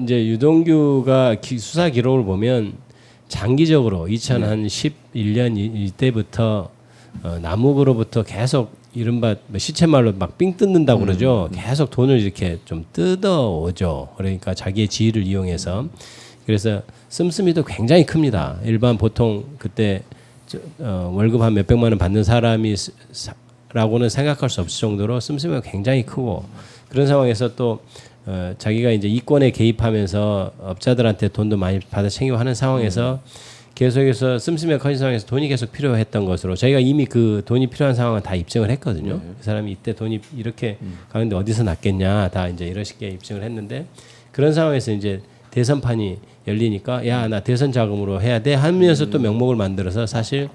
이제 유동규가 수사 기록을 보면 장기적으로 2011년 이때부터 남욱으로부터 계속 이른바 시체말로 막 삥 뜯는다고 그러죠. 계속 돈을 이렇게 좀 뜯어오죠. 그러니까 자기의 지위를 이용해서. 그래서 씀씀이도 굉장히 큽니다. 일반 보통 그때 월급 한 몇백만 원 받는 사람이라고는 생각할 수 없을 정도로 씀씀이가 굉장히 크고, 그런 상황에서 또 자기가 이제 이권에 개입하면서 업자들한테 돈도 많이 받아 챙기고 하는 상황에서 계속해서 씀씀이가 커진 상황에서 돈이 계속 필요했던 것으로 저희가 이미 그 돈이 필요한 상황은 다 입증을 했거든요. 그 사람이 이때 돈이 이렇게 가는데 어디서 났겠냐, 다 이제 이런 식의 입증을 했는데, 그런 상황에서 이제 대선판이 열리니까 야, 나 대선 자금으로 해야 돼 하면서 또 명목을 만들어서 사실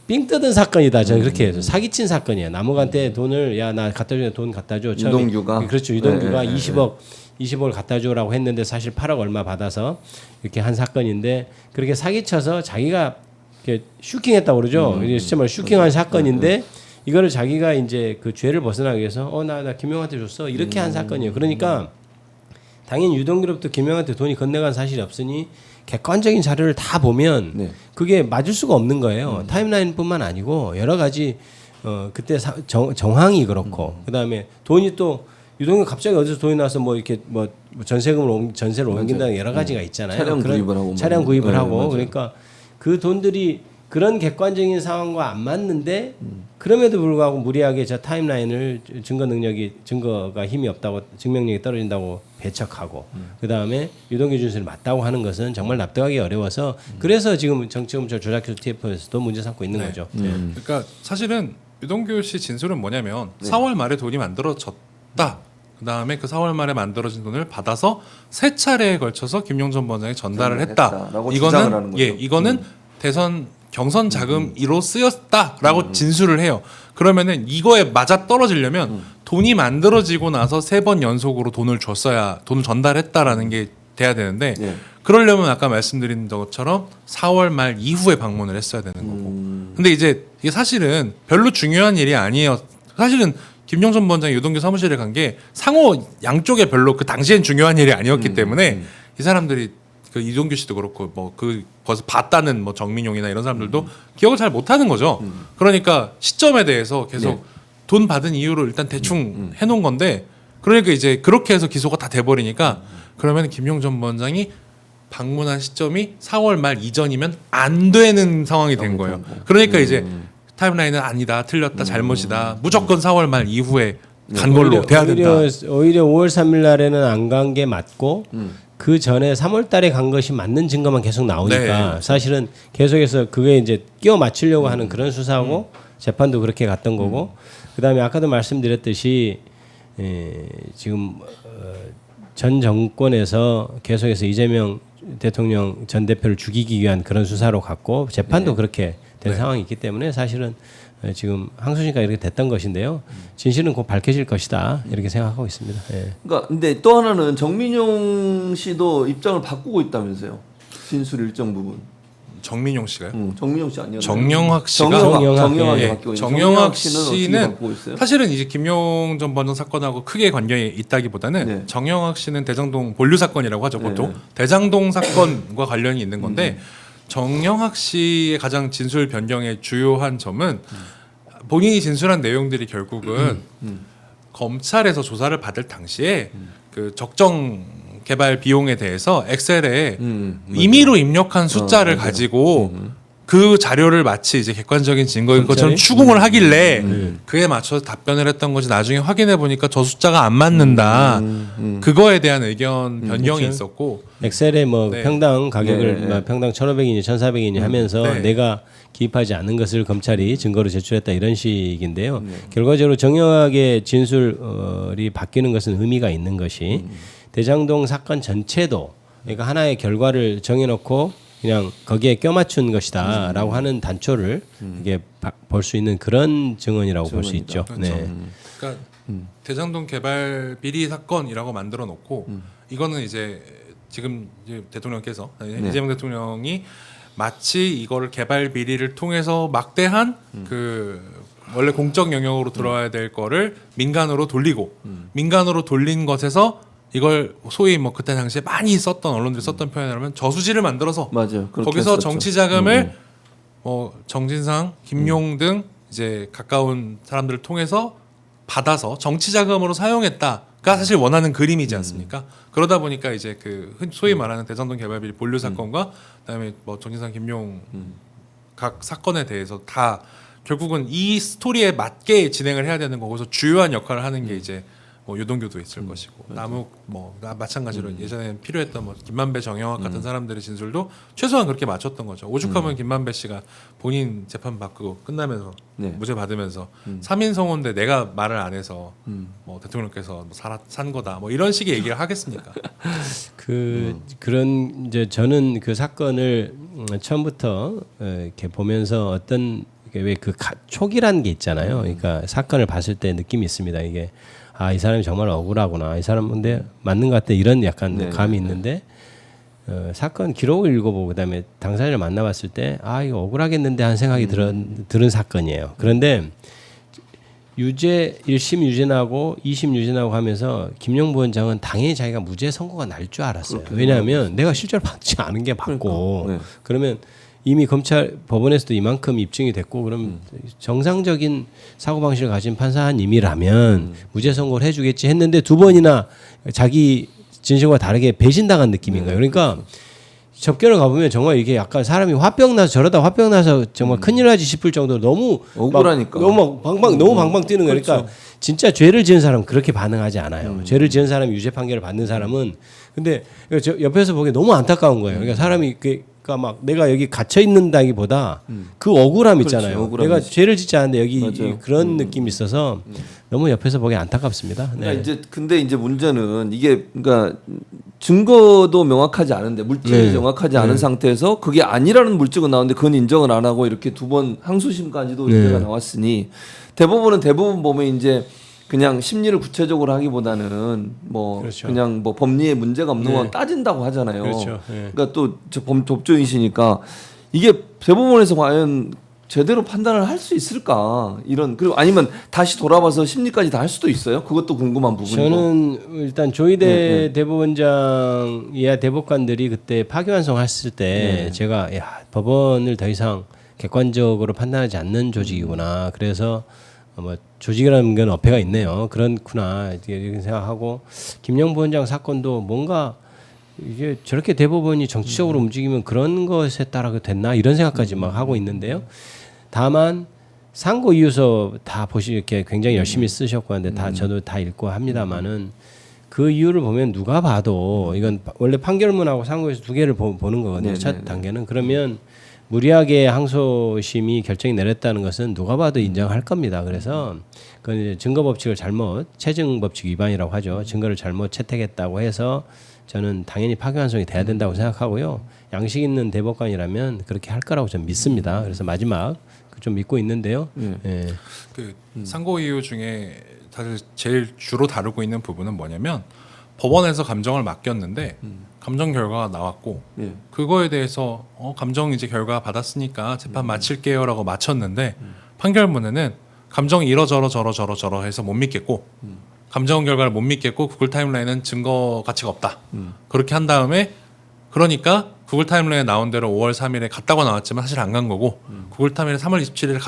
삥 뜯은 사건이다. 저는 그렇게 해서 사기친 사건이에요. 남욱한테 돈을 야, 나 갖다 줘, 돈 갖다 줘. 유동규가 그렇죠. 유동규가 20억을 갖다 주라고 했는데 사실 8억 얼마 받아서 이렇게 한 사건인데, 그렇게 사기쳐서 자기가 이렇게 슈킹했다고 그러죠. 이게 진짜 말 슈킹한 사건인데 이거를 자기가 이제 그 죄를 벗어나기 위해서 나 김용한테 줬어 이렇게 한 사건이에요. 그러니까 당연히 유동규로부터 김용한테 돈이 건네간 사실이 없으니 객관적인 자료를 다 보면 그게 맞을 수가 없는 거예요. 타임라인뿐만 아니고 여러 가지 그때 정황이 그렇고, 그다음에 돈이 또 유동규 갑자기 어디서 돈이 나서 뭐 이렇게 뭐 전세를 옮긴다는 여러 가지가 있잖아요. 차량 구입을 하고 그러니까 그 돈들이 그런 객관적인 상황과 안 맞는데 그럼에도 불구하고 무리하게 저 타임라인을 증거가 힘이 없다고, 증명력이 떨어진다고 배척하고 그다음에 유동규 준수를 맞다고 하는 것은 정말 납득하기 어려워서, 그래서 지금 정치검찰 조작기소 TF에서도 문제 삼고 있는 거죠. 그러니까 사실은 유동규 씨 진술은 뭐냐면 4월 말에 돈이 만들어졌다. 그다음에 그 4월 말에 만들어진 돈을 받아서 세 차례에 걸쳐서 김용전 원장에 전달을 했다. 이거는 대선 경선 자금으로 쓰였다라고 진술을 해요. 그러면은 이거에 맞아 떨어지려면 돈이 만들어지고 나서 3번 연속으로 돈을 전달했다라는 게 돼야 되는데, 그러려면 아까 말씀드린 것처럼 4월 말 이후에 방문을 했어야 되는 거고. 근데 이제 이게 사실은 별로 중요한 일이 아니에요. 사실은 김용전 원장이 유동규 사무실에 간 게 상호 양쪽에 별로 그 당시엔 중요한 일이 아니었기 때문에 이 사람들이 그 이동규 씨도 그렇고 뭐 그 벌써 봤다는 뭐 정민용이나 이런 사람들도 기억을 잘 못하는 거죠. 그러니까 시점에 대해서 계속 돈 받은 이유를 일단 대충 해놓은 건데, 그러니까 이제 그렇게 해서 기소가 다 돼버리니까 그러면 김용전 원장이 방문한 시점이 4월 말 이전이면 안 되는 상황이 된 거예요. 그러니까 이제 타임라인은 아니다, 틀렸다, 잘못이다, 무조건 4월 말 이후에 간 걸로 돼야 된다. 오히려 5월 3일 날에는 안 간 게 맞고 그 전에 3월 달에 간 것이 맞는 증거만 계속 나오니까 사실은 계속해서 그게 이제 끼워 맞추려고 하는 그런 수사고 재판도 그렇게 갔던 거고, 그다음에 아까도 말씀드렸듯이 지금 전 정권에서 계속해서 이재명 대통령 전 대표를 죽이기 위한 그런 수사로 갔고 재판도 그렇게 된 상황이 있기 때문에 사실은 지금 항소심까지 이렇게 됐던 것인데요. 진실은 곧 밝혀질 것이다 이렇게 생각하고 있습니다. 그러니까 근데 또 하나는 정민용 씨도 입장을 바꾸고 있다면서요. 진술 일정 부분. 정민용 씨가요? 정민용 씨 아니었나요? 정영학 씨가 정영학이 바뀌고 있는. 정영학 씨는 어떻게 씨는 바꾸고 있어요? 사실은 이제 김용 전 원장 사건하고 크게 관련이 있다기보다는 정영학 씨는 대장동 본류 사건이라고 하죠 보통. 대장동 사건과 관련이 있는 건데 정영학 씨의 가장 진술 변경의 주요한 점은 본인이 진술한 내용들이 결국은 검찰에서 조사를 받을 당시에 그 적정 개발 비용에 대해서 엑셀에 임의로 입력한 숫자를 가지고 그 자료를 마치 이제 객관적인 증거인 것처럼 추궁을 하길래 그에 맞춰서 답변을 했던 거지, 나중에 확인해 보니까 저 숫자가 안 맞는다. 그거에 대한 의견 변경이 있었고, 엑셀에 뭐 평당 가격을 평당 1,500이니 1,400이니 하면서 내가 기입하지 않은 것을 검찰이 증거로 제출했다 이런 식인데요. 결과적으로 정영학의 진술이 바뀌는 것은 의미가 있는 것이 대장동 사건 전체도 그러니까 하나의 결과를 정해놓고 그냥 거기에 껴맞춘 것이다라고 하는 단초를 이게 볼 수 있는 그런 증언이라고 볼 수 있죠. 그렇죠. 그러니까 대장동 개발 비리 사건이라고 만들어 놓고 이거는 이제 지금 이제 대통령께서 이재명 대통령이 마치 이거를 개발 비리를 통해서 막대한 그 원래 공적 영역으로 들어와야 될 거를 민간으로 돌리고 민간으로 돌린 것에서 이걸 소위 뭐 그때 당시에 많이 썼던 언론들이 썼던 표현이라면 저수지를 만들어서 맞아요. 그렇게 거기서 했었죠. 정치 자금을 뭐 정진상, 김용 등 이제 가까운 사람들을 통해서 받아서 정치 자금으로 사용했다가 사실 원하는 그림이지 않습니까? 그러다 보니까 이제 그 소위 말하는 대장동 개발비리 본류 사건과 그다음에 뭐 정진상, 김용 각 사건에 대해서 다 결국은 이 스토리에 맞게 진행을 해야 되는 거고서 주요한 역할을 하는 게 이제 뭐 유동규도 있을 것이고 남욱 뭐 마찬가지로 예전에 필요했던 뭐 김만배, 정영학 같은 사람들의 진술도 최소한 그렇게 맞췄던 거죠. 오죽하면 김만배 씨가 본인 재판 받고 끝나면서 네. 무죄 받으면서 3인 성호인데 내가 말을 안 해서 뭐 대통령께서 뭐 산 거다 뭐 이런 식의 얘기를 하겠습니까? 그런 이제 저는 그 사건을 처음부터 이렇게 보면서 어떤 왜그 촉이라는 게 있잖아요. 그러니까 사건을 봤을 때 느낌이 있습니다. 이게 이 사람이 정말 억울하구나. 이 사람 근데 맞는 것 같다. 이런 약간 네, 감이 네, 있는데 사건 기록을 읽어보고 그다음에 당사자를 만나봤을 때 이거 억울하겠는데 한 생각이 들은 사건이에요. 그런데 유죄 1심 유죄나고 2심 유죄나고 하면서 김용 부원장은 당연히 자기가 무죄 선고가 날 줄 알았어요. 왜냐하면 내가 실제로 받지 않은 게 맞고 그러니까, 네. 그러면 이미 검찰 법원에서도 이만큼 입증이 됐고 그럼 정상적인 사고방식을 가진 판사님이라면 무죄 선고를 해주겠지 했는데 두 번이나 자기 진술과 다르게 배신당한 느낌인 거예요. 그러니까 접견을 가보면 정말 이게 약간 사람이 화병 나서 저러다 화병 나서 정말 큰일 나지 싶을 정도로 너무 억울하니까. 너무 방방 뛰는 거예요. 그러니까 진짜 죄를 지은 사람은 그렇게 반응하지 않아요. 죄를 지은 사람이 유죄 판결을 받는 사람은 근데 저 옆에서 보기에 너무 안타까운 거예요. 그러니까 사람이 그러니까 막 내가 여기 갇혀 있는다기보다 그 억울함 있잖아요. 억울함이지. 내가 죄를 짓지 않는데 여기 맞아요. 그런 느낌이 있어서 너무 옆에서 보기 안타깝습니다. 네. 그러니까 이제 근데 이제 문제는 이게 그러니까 증거도 명확하지 않은데 물증이 네. 명확하지 않은 상태에서 그게 아니라는 물증은 나오는데 그건 인정을 안 하고 이렇게 두 번 항소심까지도 네. 문제가 나왔으니 대부분 보면 이제 그냥 심리를 구체적으로 하기보다는 뭐 그렇죠. 그냥 뭐 법리에 문제가 없는 건 네. 따진다고 하잖아요. 그렇죠. 네. 그러니까 또 법조인이시니까 이게 대법원에서 과연 제대로 판단을 할 수 있을까 이런 그리고 아니면 다시 돌아봐서 심리까지 다 할 수도 있어요. 그것도 궁금한 부분이고. 저는 일단 조희대 대법원장 이하 대법관들이 그때 파기환송 했을 때 제가 법원을 더 이상 객관적으로 판단하지 않는 조직이구나. 그래서 뭐 조직이라는 건 어폐가 있네요. 그렇구나 이렇게 생각하고 김영 부원장 사건도 뭔가 이게 저렇게 대법원이 정치적으로 움직이면 그런 것에 따라 됐나 이런 생각까지 막 하고 있는데요. 다만 상고 이유서 다 이렇게 굉장히 열심히 쓰셨고 하는데 다 저도 다 읽고 합니다만은 그 이유를 보면 누가 봐도 이건 원래 판결문하고 상고에서 두 개를 보는 거거든요. 첫 단계는 그러면 무리하게 항소심이 결정이 내렸다는 것은 누가 봐도 인정할 겁니다. 그래서 그건 이제 증거 법칙을 잘못 체증 법칙 위반이라고 하죠. 증거를 잘못 채택했다고 해서 저는 당연히 파기환송이 돼야 된다고 생각하고요. 양식 있는 대법관이라면 그렇게 할 거라고 저는 믿습니다. 그래서 마지막 좀 믿고 있는데요. 예. 그 상고 이유 중에 사실 제일 주로 다루고 있는 부분은 뭐냐면 법원에서 감정을 맡겼는데 감정 결과가 나왔고 그거에 대해서 감정 이제 결과 받았으니까 재판 마칠게요라고 마쳤는데 판결문에는 감정이 이러저러 저러 해서 못 믿겠고 감정 결과를 못 믿겠고 구글 타임라인은 증거 가치가 없다. 그렇게 한 다음에 그러니까 구글 타임라인에 나온 대로 5월 3일에 갔다고 나왔지만 사실 안 간 거고 구글 타임라인에 3월 27일에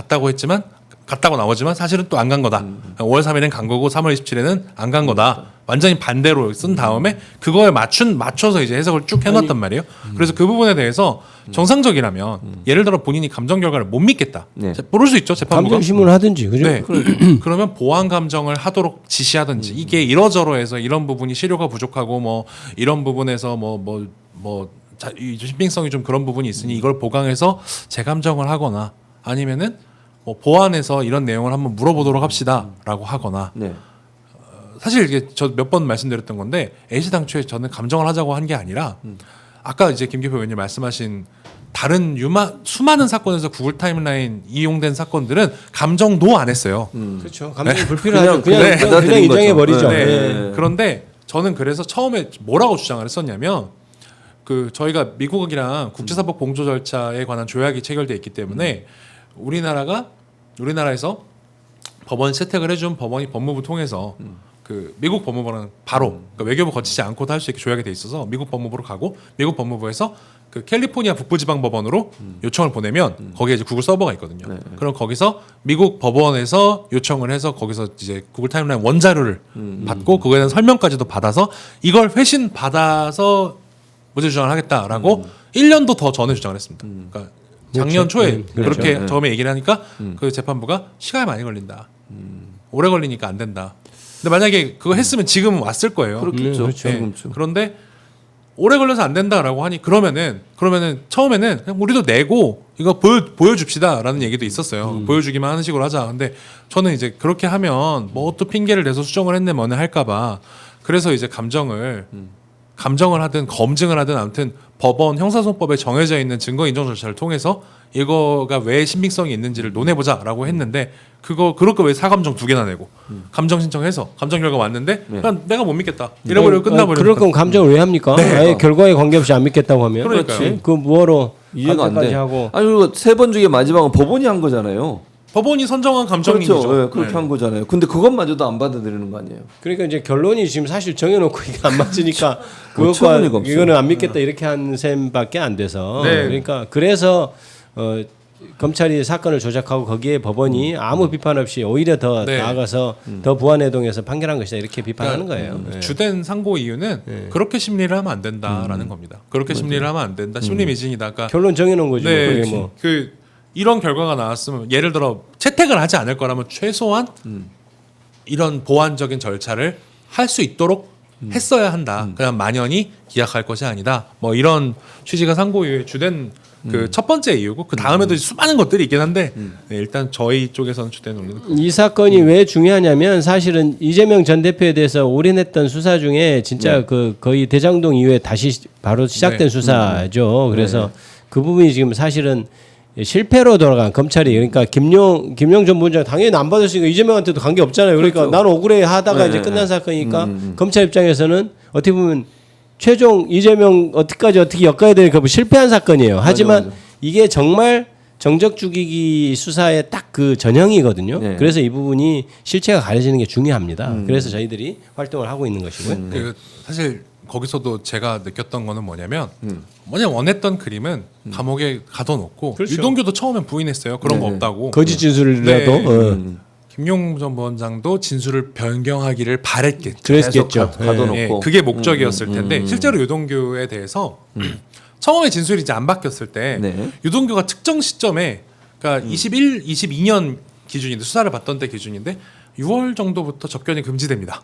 갔다고 나오지만 사실은 또 안 간 거다. 5월 3일엔 간 거고 3월 27일에는 안 간 거다. 완전히 반대로 쓴 다음에 그거에 맞춰서 이제 해석을 쭉 해놨단 말이에요. 그래서 그 부분에 대해서 정상적이라면 예를 들어 본인이 감정 결과를 못 믿겠다. 모를 수 있죠. 재판부가. 감정심을 하든지 그죠? 네. 그러면 보완 감정을 하도록 지시하든지 이게 이러저러해서 이런 부분이 실효가 부족하고 뭐 이런 부분에서 이 신빙성이 좀 그런 부분이 있으니 이걸 보강해서 재감정을 하거나 아니면은 뭐 보완해서 이런 내용을 한번 물어보도록 합시다라고 하거나 사실 이게 저 몇 번 말씀드렸던 건데 애시당초에 저는 감정을 하자고 한 게 아니라 아까 이제 김기표 의원님 말씀하신 다른 수많은 사건에서 구글 타임라인 이용된 사건들은 감정도 안 했어요. 그렇죠. 감정이 불필요하죠. 그냥 받아들인 인정해 거죠. 버리죠. 네. 그런데 저는 그래서 처음에 뭐라고 주장을 했었냐면 그 저희가 미국이랑 국제사법 공조 절차에 관한 조약이 체결돼 있기 때문에 우리나라에서 법원 채택을 해준 법원이 법무부 통해서 그 미국 법무부는 바로 그러니까 외교부 거치지 않고도 할 수 있게 조약이 돼 있어서 미국 법무부로 가고 미국 법무부에서 그 캘리포니아 북부지방법원으로 요청을 보내면 거기에 이제 구글 서버가 있거든요. 그럼 거기서 미국 법원에서 요청을 해서 거기서 이제 구글 타임라인 원자료를 받고 그거에 대한 설명까지도 받아서 이걸 회신 받아서 무죄 주장을 하겠다라고 1년도 더 전에 주장을 했습니다. 그러니까 작년 그렇죠. 초에 그렇죠. 그렇게 처음에 얘기를 하니까 그 재판부가 시간이 많이 걸린다. 오래 걸리니까 안 된다. 근데 만약에 그거 했으면 지금 왔을 거예요. 그렇겠죠. 그렇죠. 예. 지금쯤. 그런데 오래 걸려서 안 된다라고 하니 그러면은 처음에는 그냥 우리도 내고 이거 보여줍시다라는 얘기도 있었어요. 보여주기만 하는 식으로 하자. 근데 저는 이제 그렇게 하면 뭐 또 핑계를 대서 수정을 했네 뭐네 할까봐 그래서 이제 감정을 하든 검증을 하든 아무튼 법원 형사소송법에 정해져 있는 증거 인정 절차를 통해서 이거가 왜 신빙성이 있는지를 논해보자라고 했는데 그럴 거 왜 사감정 2개나 내고 감정 신청해서 감정 결과 왔는데 그냥 내가 못 믿겠다 이래버리고 끝나버리고 그럴 거면 감정을 왜 합니까? 네. 아예 결과에 관계없이 안 믿겠다고 하면 그러니까요. 그렇지. 그 뭐하러 이해가 안 그렇게까지 돼. 하고 아니 그리고 3번 중에 마지막은 법원이 한 거잖아요. 법원이 선정한 감정인이죠. 그렇죠. 예, 그렇게 한 거잖아요. 근데 그것마저도 안 받아들이는 거 아니에요? 그러니까 이제 결론이 지금 사실 정해놓고 이게 안 맞으니까 뭐 그것과 어처구니가 없어요. 이거는 안 믿겠다 이렇게 한 셈밖에 안 돼서 네. 그러니까 그래서 검찰이 사건을 조작하고 거기에 법원이 아무 비판 없이 오히려 더 네. 나아가서 더 부안해동해서 판결한 것이다 이렇게 비판하는 거예요. 네. 주된 상고 이유는 그렇게 심리를 하면 안 된다라는 겁니다. 그렇게 심리를 하면 안 된다. 심리 미진이다. 그러니까 결론 정해놓은 거지. 네, 그게 뭐. 그 이런 결과가 나왔으면 예를 들어 채택을 하지 않을 거라면 최소한 이런 보완적인 절차를 할 수 있도록 했어야 한다. 그냥 만연히 기약할 것이 아니다. 뭐 이런 취지가 상고유의 주된 그 첫 번째 이유고 그 다음에도 수많은 것들이 있긴 한데 네, 일단 저희 쪽에서는 주된 논리는 이 사건이 왜 중요하냐면 사실은 이재명 전 대표에 대해서 올인했던 수사 중에 진짜 그 거의 대장동 이후에 다시 바로 시작된 네. 수사죠. 그래서 그 부분이 지금 사실은 실패로 돌아간 검찰이 그러니까 김용 전 부원장 당연히 안 받았으니까 이재명한테도 관계 없잖아요. 그러니까 그렇죠. 나는 억울해 하다가 네, 이제 네, 끝난 네. 사건이니까 검찰 입장에서는 어떻게 보면 최종 이재명 어떻게 엮어야 되니까 실패한 사건이에요. 하지만 맞아. 이게 정말 정적 죽이기 수사의 딱 그 전형이거든요. 네. 그래서 이 부분이 실체가 가려지는 게 중요합니다. 그래서 저희들이 활동을 하고 있는 것이고요. 그 사실 거기서도 제가 느꼈던 거는 뭐냐면 원했던 그림은 감옥에 가둬놓고 그렇죠. 유동규도 처음엔 부인했어요. 그런 거 네. 없다고. 거짓 진술이라도 네. 김용 전 부원장도 진술을 변경하기를 바랬겠죠. 그랬겠죠. 계속 가둬놓고. 예, 그게 목적이었을 텐데 실제로 유동규에 대해서 처음에 진술이 이제 안 바뀌었을 때 네. 유동규가 특정 시점에 그러니까 22년 기준인데 수사를 받던 때 기준인데 6월 정도부터 접견이 금지됩니다.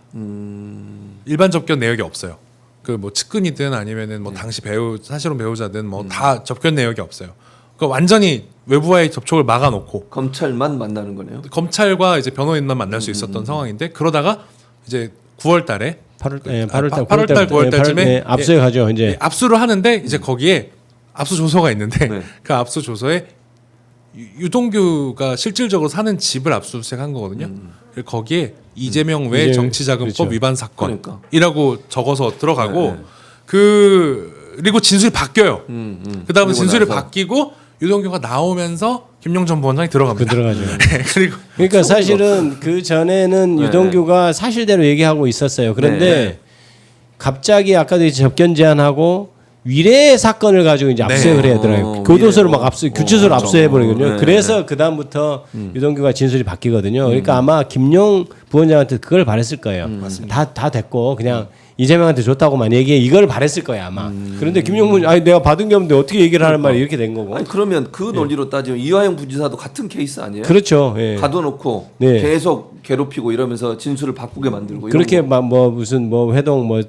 일반 접견 내역이 없어요. 그 뭐 측근이든 아니면은 뭐 당시 사실혼 배우자든 뭐 다 접견 내역이 없어요. 그 완전히 외부와의 접촉을 막아놓고 검찰만 만나는 거네요. 검찰과 이제 변호인만 만날 수 있었던 상황인데 그러다가 이제 9월달에 8월달 9월달쯤에 압수해 가죠. 이제 압수를 하는데 이제 거기에 압수 조서가 있는데 네. 그 압수 조서에 유동규가 실질적으로 사는 집을 압수수색한 거거든요. 그리고 거기에 이재명 외 정치자금법 그렇죠. 위반 그러니까. 사건이라고 적어서 들어가고 네, 네. 그리고 진술이 바뀌어요. 그다음에 그리고 진술이 나서. 바뀌고 유동규가 나오면서 김용 전 부원장이 들어갑니다. 들어가죠. 그리고 그러니까 사실은 그 전에는 네. 유동규가 사실대로 얘기하고 있었어요. 그런데 네. 갑자기 아까도 접견 제안하고 위례 사건을 가지고 이제 네. 압수를 해야 되더라고요. 교도소를 막 규칙서를 맞아. 압수해 버리거든요. 네. 그래서 그 다음부터 유동규가 진술이 바뀌거든요. 그러니까 아마 김용 부원장한테 그걸 바랬을 거예요. 다 됐고 그냥 이재명한테 좋다고만 얘기해 이걸 바랬을 거예요 아마. 그런데 김용 부원장 아니 내가 받은 게 없는데 어떻게 얘기를 하는 말이 이렇게 된 거고. 아니 그러면 그 논리로 따지면 이화영 부지사도 같은 케이스 아니에요? 그렇죠. 예. 가둬놓고 네. 계속 괴롭히고 이러면서 진술을 바꾸게 만들고 그렇게 이런 거. 막 뭐 무슨 뭐 회동 뭐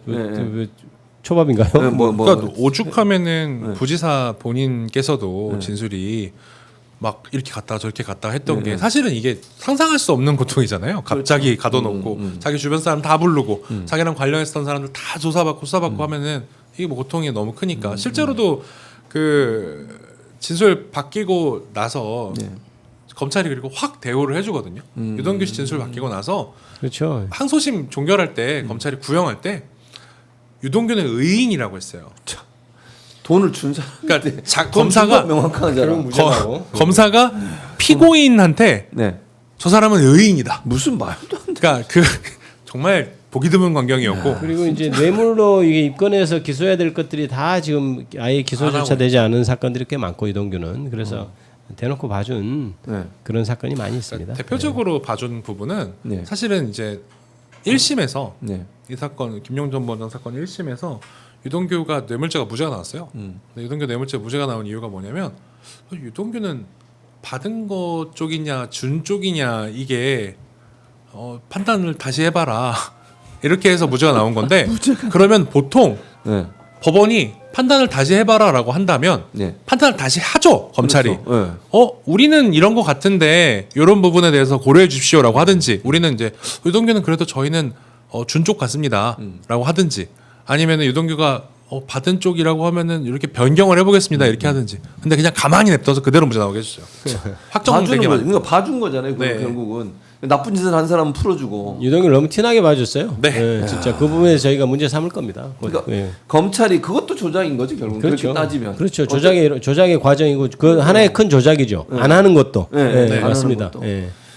초밥인가요? 네, 뭐 그러니까 오죽하면은 부지사 본인께서도 진술이 막 이렇게 갔다가 저렇게 갔다가 했던 게 사실은 이게 상상할 수 없는 고통이잖아요. 갑자기 가둬놓고 자기 주변 사람 다 부르고 자기랑 관련했던 사람들 다 조사받고 수사받고 하면은 이게 뭐 고통이 너무 크니까 실제로도 그 진술 바뀌고 나서 검찰이 그리고 확 대우를 해주거든요. 유동규 씨 진술 바뀌고 나서 그렇죠. 항소심 종결할 때 검찰이 구형할 때 유동규는 의인이라고 했어요. 돈을 준 사람. 그러니까 돈 준 건 검사가 명확하잖아. 검사가 피고인한테 네. 저 사람은 의인이다. 무슨 말도 안 돼. 그러니까 그 정말 보기 드문 광경이었고 그리고 이제 뇌물로 이게 입건해서 기소해야 될 것들이 다 지금 아예 기소조차 되지 않은 사건들이 꽤 많고 이동규는 그래서 대놓고 봐준 네. 그런 사건이 많이 있습니다. 대표적으로 봐준 부분은 네. 사실은 이제 1심에서 네. 이 사건 김용 전 원장 사건 1심에서 유동규가 뇌물죄가 무죄가 나왔어요. 근데 유동규 뇌물죄 무죄가 나온 이유가 뭐냐면 유동규는 받은 것 쪽이냐 준 쪽이냐 이게 판단을 다시 해봐라 이렇게 해서 무죄가 나온 건데 그러면 보통 네. 법원이 판단을 다시 해봐라라고 한다면 네. 판단을 다시 하죠 검찰이. 그렇죠. 네. 우리는 이런 것 같은데 이런 부분에 대해서 고려해 주십시오라고 하든지 우리는 이제 유동규는 그래도 저희는 준 쪽 같습니다라고 하든지 아니면은 유동규가 받은 쪽이라고 하면은 이렇게 변경을 해보겠습니다 이렇게 하든지 근데 그냥 가만히 냅둬서 그대로 무죄 나오게 해주죠. 확정되게 봐주는 거, 만. 그러니까 봐준 거잖아요. 네. 결국은 나쁜 짓을 한 사람은 풀어주고. 유동규를 너무 티나게 봐줬어요. 네. 진짜 그 부분에서 저희가 문제 삼을 겁니다. 그러니까 예. 검찰이 그것도 조작인 거지 결국 그렇죠. 그렇게 따지면. 그렇죠. 조작의 과정이고 그 하나의 큰 조작이죠. 안 하는 것도. 네. 예, 네. 안 맞습니다. 하는 것도. 예.